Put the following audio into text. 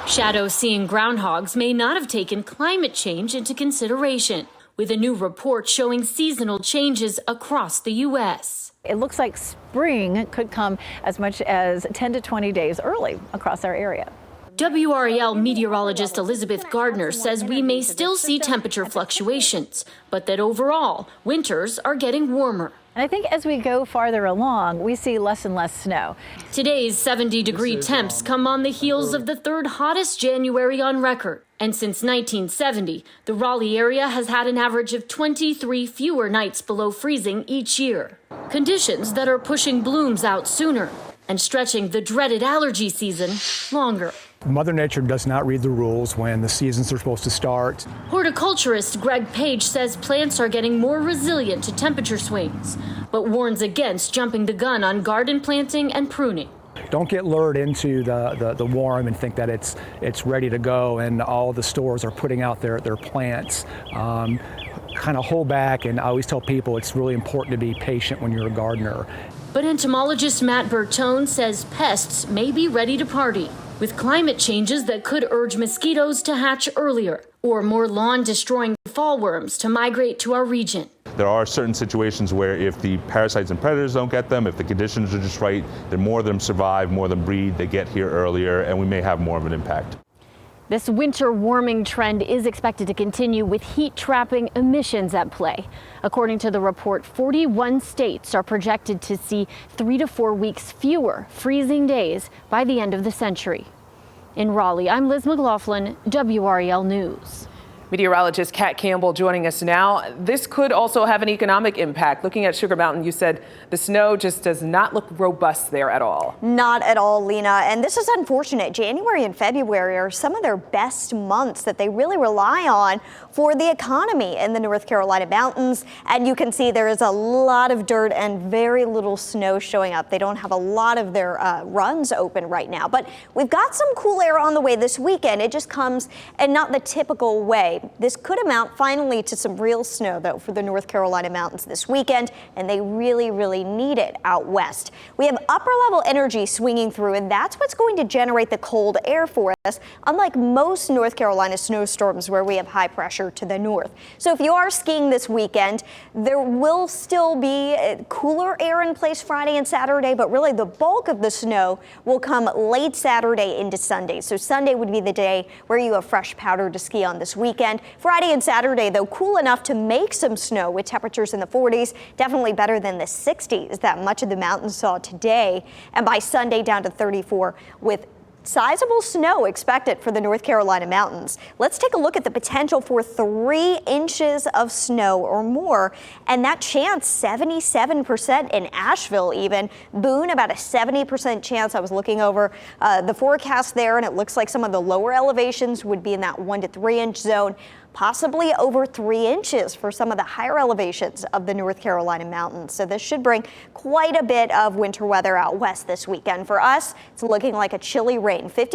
Shadow-seeing groundhogs may not have taken climate change into consideration, with a new report showing seasonal changes across the U.S. It looks like spring could come as much as 10 to 20 days early across our area. WRAL meteorologist Elizabeth Gardner says we may still see temperature fluctuations, but that overall, winters are getting warmer. And I think as we go farther along, we see less and less snow. Today's 70-degree temps come on the heels of the third hottest January on record. And since 1970, the Raleigh area has had an average of 23 fewer nights below freezing each year. Conditions that are pushing blooms out sooner and stretching the dreaded allergy season longer. Mother Nature does not read the rules when the seasons are supposed to start. Horticulturist Greg Page says plants are getting more resilient to temperature swings, but warns against jumping the gun on garden planting and pruning. Don't get lured into the warm and think that it's ready to go and all the stores are putting out their plants. Kind of hold back, and I always tell people it's really important to be patient when you're a gardener. But entomologist Matt Bertone says pests may be ready to party, with climate changes that could urge mosquitoes to hatch earlier or more lawn-destroying fall worms to migrate to our region. There are certain situations where if the parasites and predators don't get them, if the conditions are just right, then more of them survive, more of them breed, they get here earlier, and we may have more of an impact. This winter warming trend is expected to continue with heat-trapping emissions at play. According to the report, 41 states are projected to see 3 to 4 weeks fewer freezing days by the end of the century. In Raleigh, I'm Liz McLaughlin, WRAL News. Meteorologist Kat Campbell joining us now. This could also have an economic impact. Looking at Sugar Mountain, you said the snow just does not look robust there at all. Not at all, Lena. And this is unfortunate. January and February are some of their best months that they really rely on for the economy in the North Carolina mountains. And you can see there is a lot of dirt and very little snow showing up. They don't have a lot of their runs open right now. But we've got some cool air on the way this weekend. It just comes in not the typical way. This could amount finally to some real snow, though, for the North Carolina mountains this weekend, and they really, really need it out west. We have upper-level energy swinging through, and that's what's going to generate the cold air for us, unlike most North Carolina snowstorms where we have high pressure to the north. So if you are skiing this weekend, there will still be cooler air in place Friday and Saturday, but really the bulk of the snow will come late Saturday into Sunday. So Sunday would be the day where you have fresh powder to ski on this weekend. Friday and Saturday, though, cool enough to make some snow with temperatures in the 40s, definitely better than the 60s that much of the mountains saw today. And by Sunday, down to 34 with sizable snow expected for the North Carolina mountains. Let's take a look at the potential for 3 inches of snow or more. And that chance, 77% in Asheville even. Boone, about a 70% chance. I was looking over the forecast there, and it looks like some of the lower elevations would be in that 1 to 3 inch zone. Possibly over 3 inches for some of the higher elevations of the North Carolina mountains. So this should bring quite a bit of winter weather out west this weekend. For us, it's looking like a chilly rain. 50